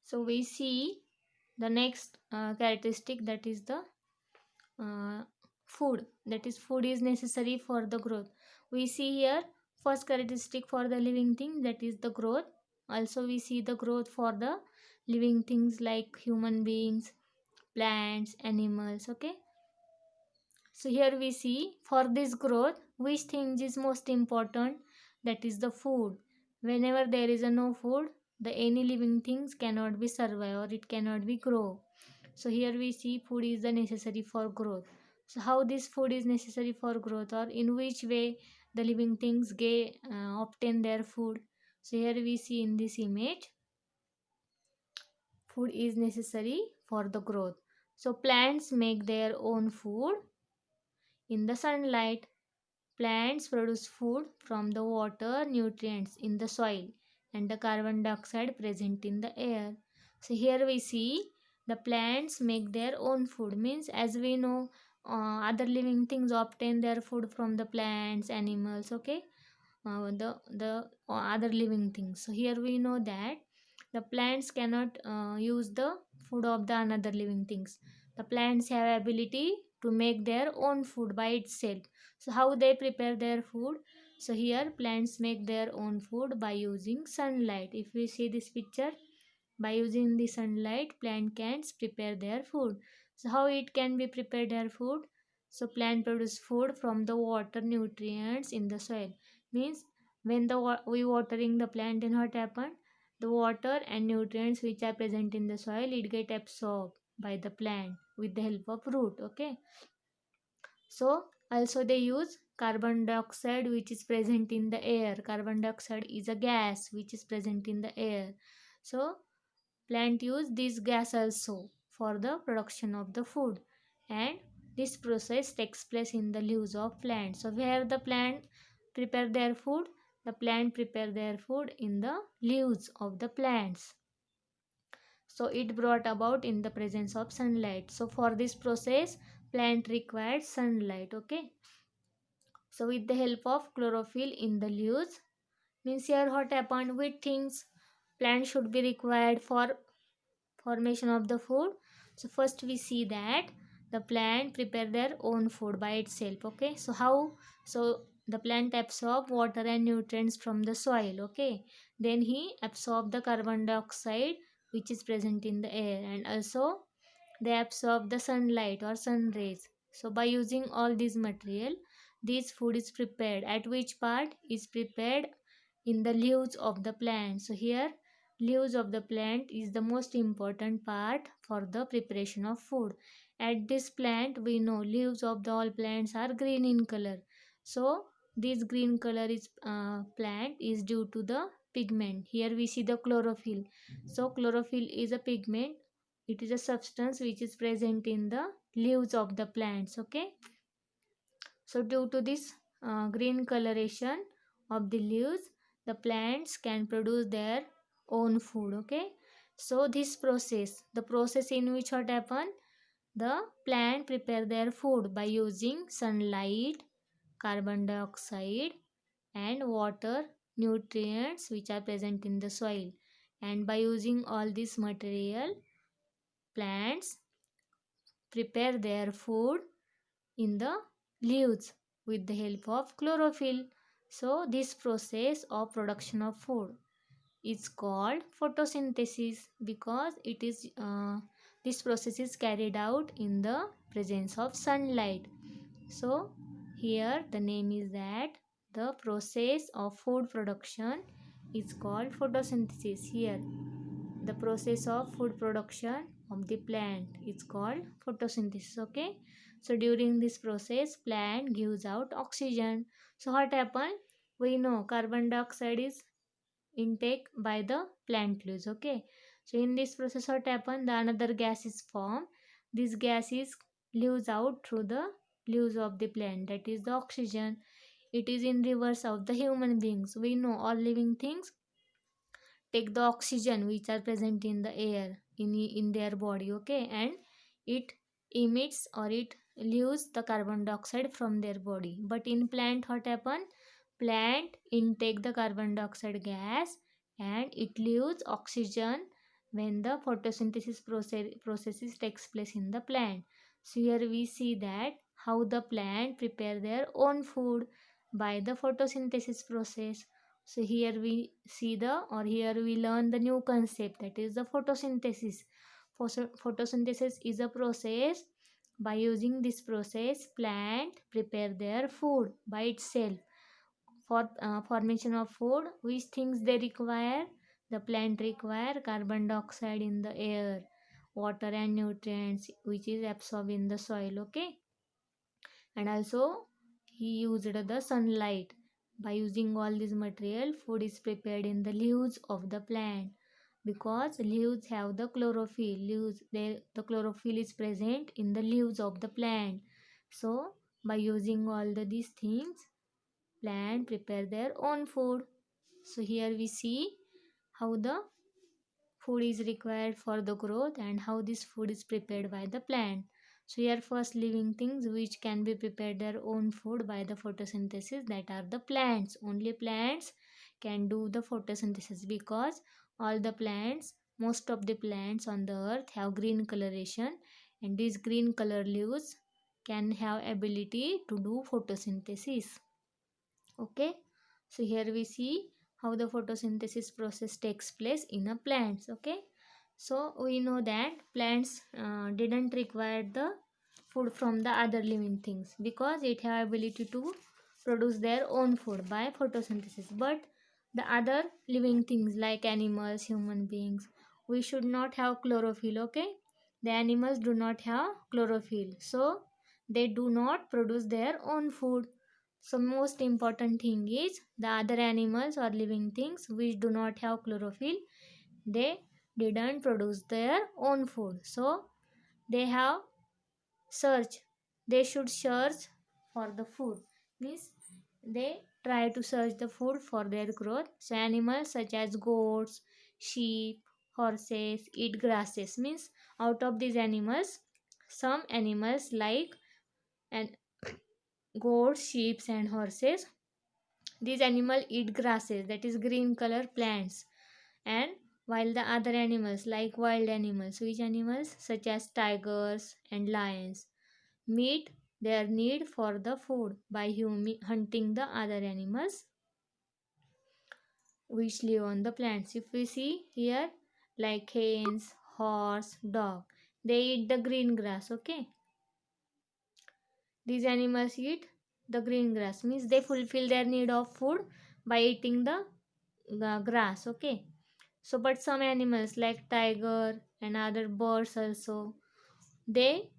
So we see the next characteristic, that is the uh, food. That is, food is necessary for the growth. We see here first characteristic for the living thing, that is the growth. Also we see the growth for the living things like human beings, plants, animals. Okay, so here we see for this growth which thing is most important, that is the food. Whenever there is a no food, the any living things cannot be survive or it cannot be grow. So here we see food is the necessary for growth. So how this food is necessary for growth, or in which way the living things get obtain their food. So here we see in this image, food is necessary for the growth. So plants make their own food in the sunlight. Plants produce food from the water, nutrients in the soil, and the carbon dioxide present in the air. So here we see the plants make their own food. Means, as we know, other living things obtain their food from the plants, animals. Okay, the other living things. So here we know that the plants cannot use the food of the another living things. The plants have ability to make their own food by itself. So how they prepare their food? So here plants make their own food by using sunlight. If we see this picture, by using the sunlight, plant can prepare their food. So how it can be prepared their food? So plant produce food from the water, nutrients in the soil. Means, when we watering the plant, then what happen? The water and nutrients which are present in the soil, it get absorbed by the plant with the help of root. Okay, so also they use carbon dioxide which is present in the air. Carbon dioxide is a gas which is present in the air. So plant use this gas also for the production of the food, and this process takes place in the leaves of plants. So where the plant prepare their food? The plant prepare their food in the leaves of the plants. So it brought about in the presence of sunlight. So for this process, plant required sunlight. Okay, so with the help of chlorophyll in the leaves, means here what happened with things plant should be required for formation of the food. So first we see that the plant prepare their own food by itself. Okay, so how? So the plant absorb water and nutrients from the soil. Okay, then he absorb the carbon dioxide which is present in the air, and also they absorb the sunlight or sun rays. So by using all this material, this food is prepared. At which part is prepared? In the leaves of the plant. So here leaves of the plant is the most important part for the preparation of food. At this plant, we know leaves of the all plants are green in color. So this green color is plant is due to the pigment. Here we see the chlorophyll. So chlorophyll is a pigment. It is a substance which is present in the leaves of the plants. Okay, so due to this green coloration of the leaves, the plants can produce their own food. Okay, so this process, the process in which what happen, the plant prepare their food by using sunlight, carbon dioxide, and water, nutrients which are present in the soil. And by using all this material, plants prepare their food in the leaves with the help of chlorophyll. So this process of production of food is called photosynthesis, because it is this process is carried out in the presence of sunlight. So here the name is that the process of food production is called photosynthesis. Here the process of food production of the plant is called photosynthesis. Okay, so during this process plant gives out oxygen. So what happen? We know carbon dioxide is intake by the plant leaves. Okay, so in this process what happen, the another gas is formed. This gas is leaves out through the leaves of the plant, that is the oxygen. It is in reverse of the human beings. We know all living things take the oxygen which are present in the air in their body. Okay, and it emits or it leaves the carbon dioxide from their body. But in plant what happen? Plant intake the carbon dioxide gas and it leaves oxygen when the photosynthesis processes takes place in the plant. So here we see that how the plant prepare their own food by the photosynthesis process. So here we see here we learn the new concept, that is the photosynthesis. Photosynthesis is a process. By using this process, plant prepare their food by itself. For formation of food, which things they require? The plant require carbon dioxide in the air, water and nutrients which is absorbed in the soil. Okay, and also he used the sunlight. By using all this material, food is prepared in the leaves of the plant, because leaves have the chlorophyll. The chlorophyll is present in the leaves of the plant. So by using these things, plant prepare their own food. So here we see how the food is required for the growth and how this food is prepared by the plant. So here first living things which can be prepared their own food by the photosynthesis, that are the plants. Only plants can do the photosynthesis, because all the plants, most of the plants on the earth have green coloration, and these green color leaves can have ability to do photosynthesis. Okay, so here we see how the photosynthesis process takes place in a plants. Okay, so we know that plants didn't require the food from the other living things, because it have ability to produce their own food by photosynthesis. But the other living things like animals, human beings, we should not have chlorophyll. Okay, the animals do not have chlorophyll, so they do not produce their own food. So most important thing is the other animals or living things which do not have chlorophyll, they didn't produce their own food. So they have search. They should search for the food. Means they try to search the food for their growth. So animals such as goats, sheep, horses eat grasses. Means out of these animals, some animals like and goats, sheep and horses, these animals eat grasses, that is green color plants. And while the other animals like wild animals, which animals such as tigers and lions, meet their need for the food by hunting the other animals which live on the plants. If we see here, like hens, horse, dog, they eat the green grass. Okay, these animals eat the green grass, means they fulfill their need of food by eating the grass. Okay, so but some animals like tiger and other birds also, they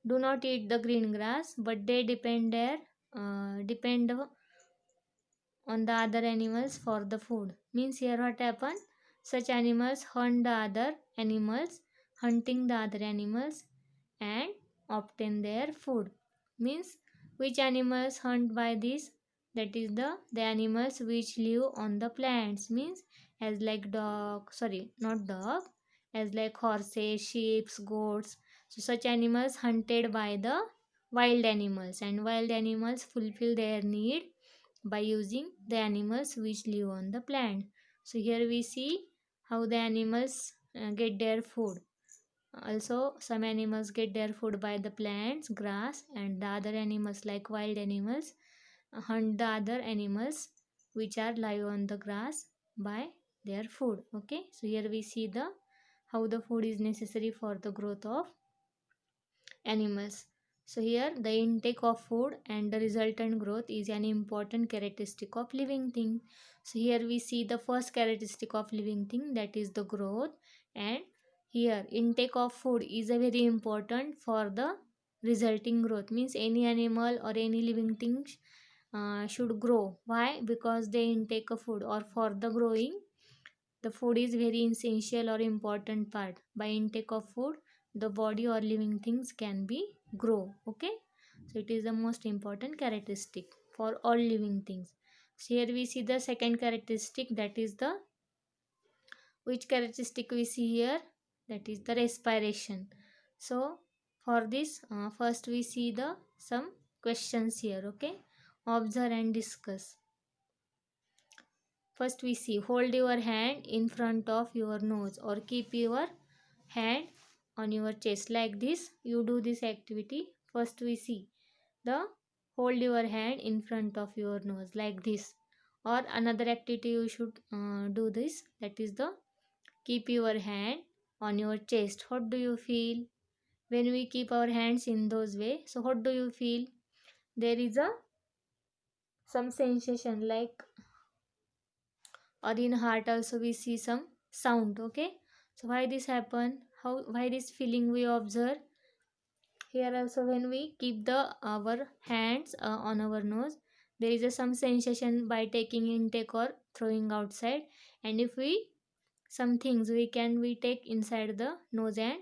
do not eat the green grass, but they depend on the other animals for the food. Means here what happen, such animals hunt the other animals, hunting the other animals and obtain their food. Means which animals hunt by this, that is the animals which live on the plants. Means as like dog, sorry, not dog, as like horses, sheep, goats. So such animals hunted by the wild animals, and wild animals fulfill their need by using the animals which live on the plant. So here we see how the animals get their food. Also, some animals get their food by the plants, grass, and the other animals like wild animals hunt the other animals which are live on the grass by their food. Okay, so here we see the how the food is necessary for the growth of animals. So here the intake of food and the resultant growth is an important characteristic of living thing. So here we see the first characteristic of living thing, that is the growth. And here intake of food is a very important for the resulting growth. Means any animal or any living thing should grow. Why? Because they intake a food, or for the growing the food is very essential or important part. By intake of food, the body or living things can be grow. Okay, so it is the most important characteristic for all living things. So here we see the second characteristic, that is the which characteristic we see here, that is the respiration. So for this first we see the some questions here. Okay, observe and discuss. First we see, hold your hand in front of your nose or keep your hand on your chest like this. You do this activity. First we see the hold your hand in front of your nose like this. Or another activity you should do this, that is the keep your hand on your chest. What do you feel when we keep our hands in those way? So what do you feel? There is a some sensation like, or in heart also we see some sound. Okay, so why this happen, how, why this feeling we observe? Here also when we keep the our hands on our nose, there is a some sensation by taking intake or throwing outside. And if we, some things we take inside the nose and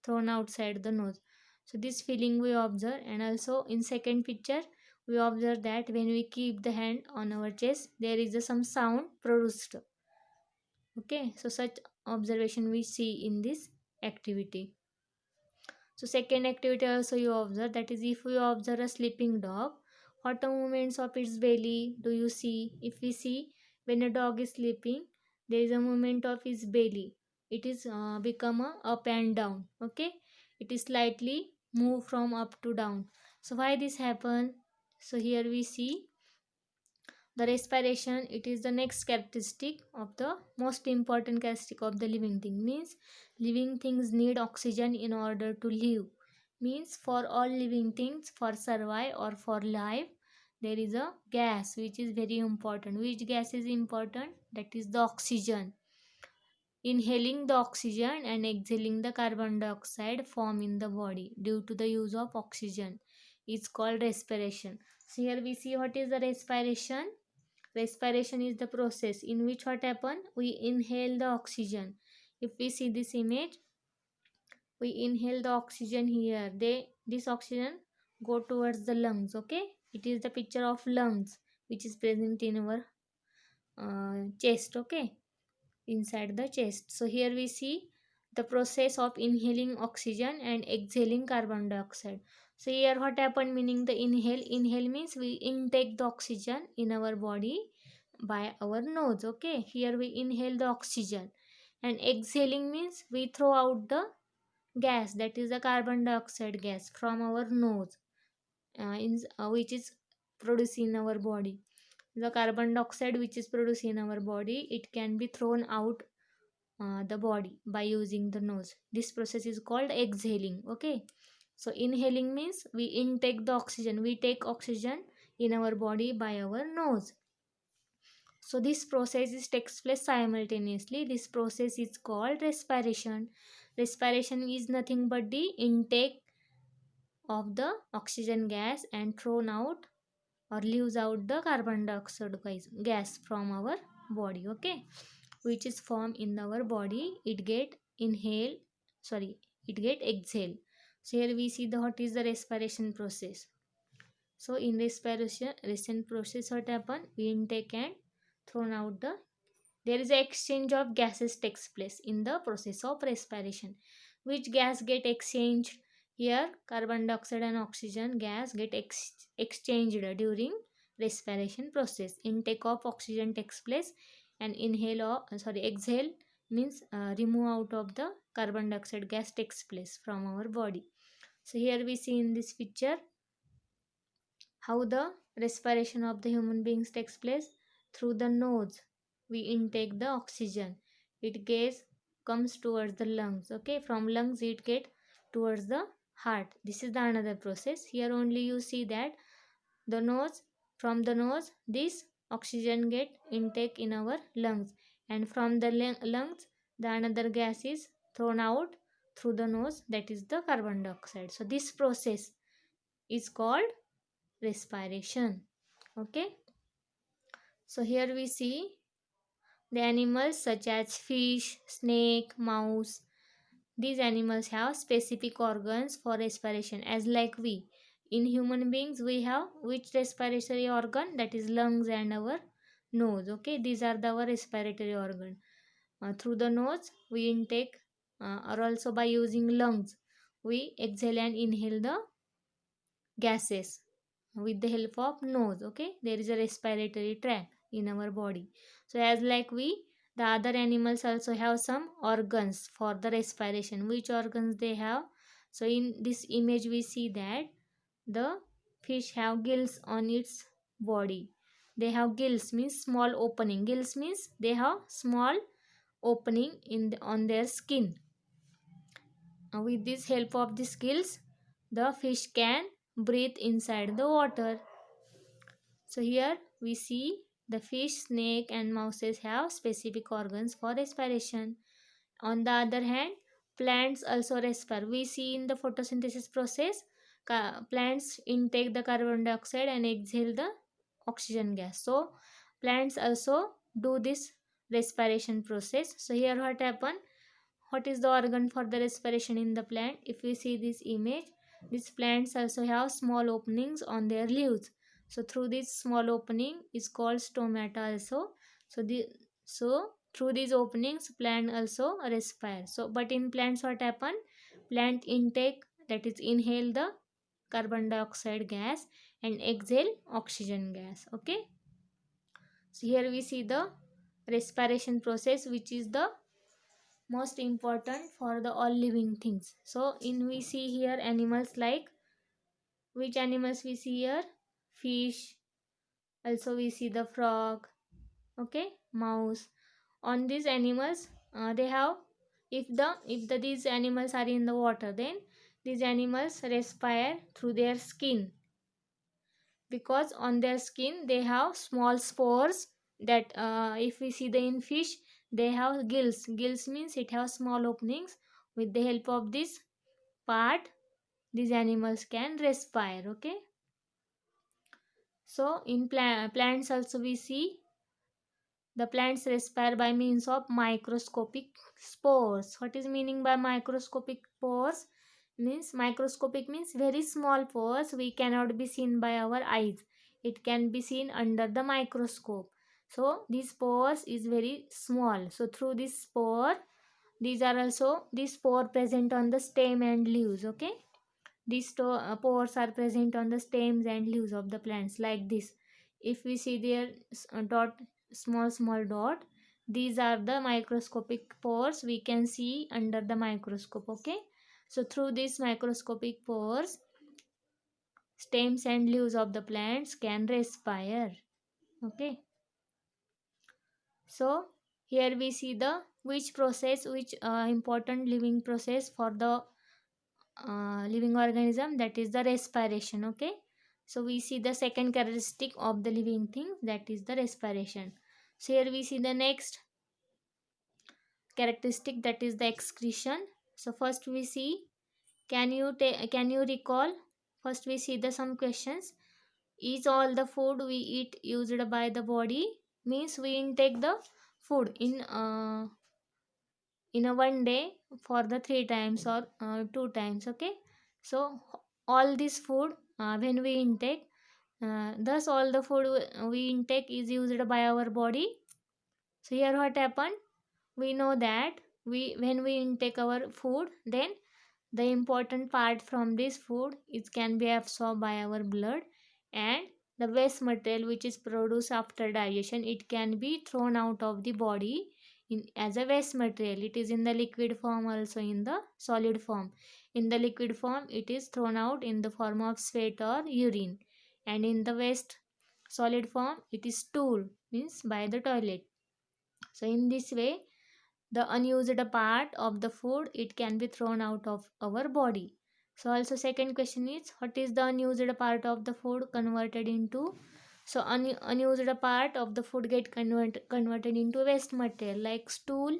thrown outside the nose. So this feeling we observe. And also in second picture we observe that when we keep the hand on our chest, there is a some sound produced. Okay, so such observation we see in this activity. So second activity also you observe, that is if you observe a sleeping dog, what are movements of its belly do you see? If we see, when a dog is sleeping, there is a movement of his belly. It is become a up and down. Okay, it is slightly move from up to down. So why this happen? So here we see the respiration. It is the next characteristic of the most important characteristic of the living thing. Means living things need oxygen in order to live. Means for all living things, for survive or for life, there is a gas which is very important. Which gas is important? That is the oxygen. Inhaling the oxygen and exhaling the carbon dioxide form in the body due to the use of oxygen. It's called respiration. So here we see what is the respiration. Respiration is the process in which what happen? We inhale the oxygen. If we see this image, we inhale the oxygen here. This oxygen go towards the lungs. Okay, it is the picture of lungs which is present in our chest. Okay, inside the chest. So here we see the process of inhaling oxygen and exhaling carbon dioxide. So here what happened, meaning the inhale means we intake the oxygen in our body by our nose. Okay, here we inhale the oxygen. And exhaling means we throw out the gas, that is the carbon dioxide gas from our nose, which is produced in our body. The carbon dioxide which is produced in our body, it can be thrown out the body by using the nose. This process is called exhaling. Okay, so inhaling means we intake the oxygen, we take oxygen in our body by our nose. So this process is takes place simultaneously. This process is called respiration. Respiration is nothing but the intake of the oxygen gas and thrown out or leaves out the carbon dioxide gas from our body. Okay, which is formed in our body, it get inhale, sorry, it get exhale. So here we see the what is the respiration process. So in respiration process, what happen? We intake and thrown out the, there is a exchange of gases takes place in the process of respiration. Which gas get exchanged? Here carbon dioxide and oxygen gas get exchanged during respiration process. Intake of oxygen takes place and inhale or exhale means remove out of the carbon dioxide gas takes place from our body. So here we see in this picture how the respiration of the human beings takes place. Through the nose we intake the oxygen, it gets comes towards the lungs. Okay, from lungs it get towards the heart. This is the another process. Here only you see that the nose, from the nose this oxygen get intake in our lungs, and from the lungs the another gas is thrown out through the nose, that is the carbon dioxide. So this process is called respiration. Okay, so here we see the animals such as fish, snake, mouse. These animals have specific organs for respiration, as like we. In human beings we have which respiratory organ? That is lungs and our nose. Okay, these are our respiratory organ. Through the nose we intake, or also by using lungs we exhale and inhale the gases with the help of nose. Okay, there is a respiratory tract in our body. So as like we, the other animals also have some organs for the respiration. Which organs they have? So in this image we see that the fish have gills on its body. They have gills means small opening. Gills means they have small opening on their skin. With this help of the gills, the fish can breathe inside the water. So here we see the fish, snake and mouses have specific organs for respiration. On the other hand, plants also respire. We see in the photosynthesis process, plants intake the carbon dioxide and exhale the oxygen gas. So plants also do this respiration process. So here what happen? What is the organ for the respiration in the plant? If we see this image, these plants also have small openings on their leaves. So through this small opening is called stomata also. So through these openings plant also respire. So but in plants what happen? Plant intake, that is inhale the carbon dioxide gas and exhale oxygen gas. Okay. So here we see the respiration process, which is the most important for the all living things. So in we see here animals like, which animals we see here? Fish. Also we see the frog. Okay, mouse. On these animals, they have, if these animals are in the water, then these animals respire through their skin, because on their skin they have small spores that, if we see the in fish, they have gills. Gills means it has small openings. With the help of this part, these animals can respire. Okay. So in plants also we see the plants respire by means of microscopic spores. What is meaning by microscopic pores? Means microscopic means very small pores, we cannot be seen by our eyes. It can be seen under the microscope. So these pores is very small. So through this spore, these are also this spore present on the stem and leaves. Okay. These pores are present on the stems and leaves of the plants like this. If we see their dot, small dot, these are the microscopic pores we can see under the microscope. Okay. So through these microscopic pores, stems and leaves of the plants can respire. Okay. So here we see the which process, which important living process for the living organism, that is the respiration. Okay. So we see the second characteristic of the living thing, that is the respiration. So here we see the next characteristic, that is the excretion. So first we see, can you recall, first we see the some questions. Is all the food we eat used by the body? Means we intake the food in a one day for the three times or two times. Okay. So all this food, when we intake, thus all the food we intake is used by our body. So here what happened? We know that when we intake our food, then the important part from this food, it can be absorbed by our blood, and the waste material which is produced after digestion, it can be thrown out of the body as a waste material. It is in the liquid form, also in the solid form. In the liquid form, it is thrown out in the form of sweat or urine, and in the waste solid form, it is stool, means by the toilet. So in this way, the unused part of the food, it can be thrown out of our body. So also second question is, what is the unused part of the food converted into? So unused part of the food get converted into waste material like stool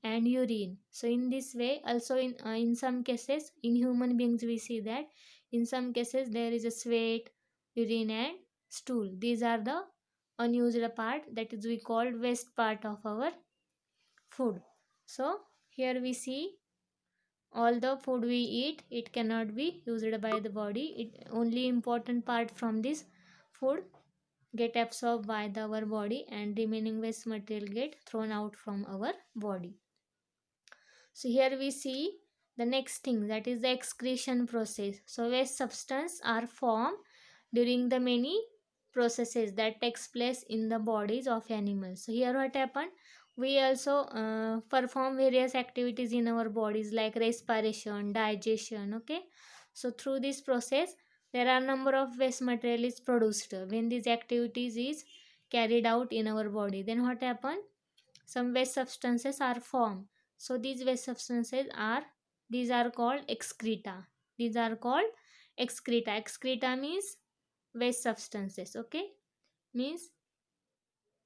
and urine. So in this way, also in some cases, in human beings we see that in some cases there is a sweat, urine and stool. These are the unused part, that is we called waste part of our food. So here we see all the food we eat, it cannot be used by the body. It only important part from this food get absorbed by our body, and remaining waste material get thrown out from our body. So here we see the next thing, that is the excretion process. So waste substance are formed during the many processes that takes place in the bodies of animals. So here what happened, we also perform various activities in our bodies like respiration, digestion. Okay, so through this process there are number of waste material is produced when these activities is carried out in our body. Then what happen, some waste substances are formed. So these waste substances are, these are called excreta. These are called excreta. Excreta means waste substances. Okay, means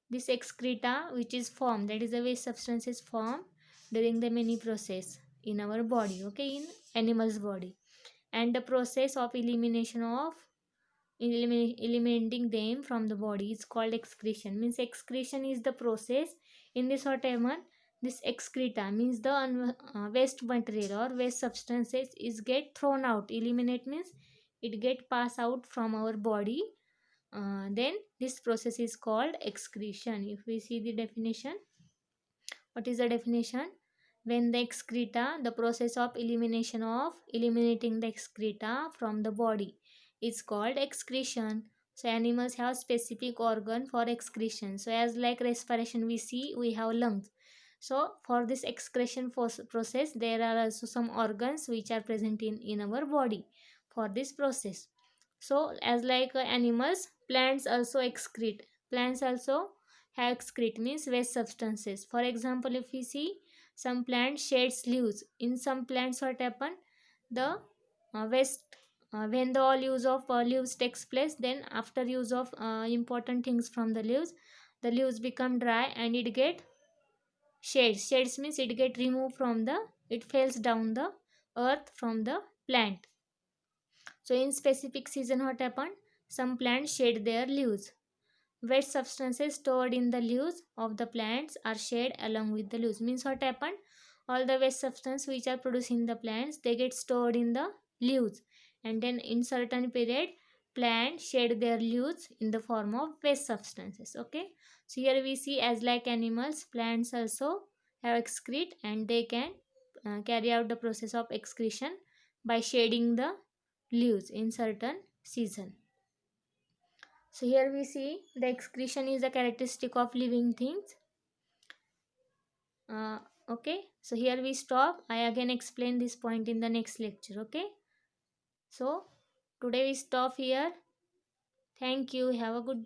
this excreta which is formed, that is the waste substances formed during the many process in our body. Okay, in animals body. And the process of elimination of eliminating them from the body is called excretion. Means excretion is the process. In this what I mean, this excreta means the waste material or waste substances is get thrown out. Eliminate means it get pass out from our body. Then this process is called excretion. If we see the definition, what is the definition? When the excreta, the process of elimination of eliminating the excreta from the body is called excretion. So animals have specific organ for excretion. So as like respiration we see, we have lungs. So for this excretion process, there are also some organs which are present in our body for this process. So as like animals, plants also excrete. Plants also have excrete means waste substances. For example, if we see some plant sheds leaves. In some plants what happen, the waste when the all use of leaves takes place, then after use of important things from the leaves become dry and it get shades. Shades means it get removed from the, it falls down the earth from the plant. So in specific season what happen, some plants shed their leaves. Wet substances stored in the leaves of the plants are shed along with the leaves. Means what happened? All the waste substance which are produced in the plants, they get stored in the leaves. And then in certain period, plants shed their leaves in the form of waste substances. Okay. So here we see as like animals, plants also have excrete and they can carry out the process of excretion by shedding the leaves in certain season. So here we see the excretion is a characteristic of living things. Uh, okay. So here we stop. I again explain this point in the next lecture. Okay. So today we stop here. Thank you. Have a good day.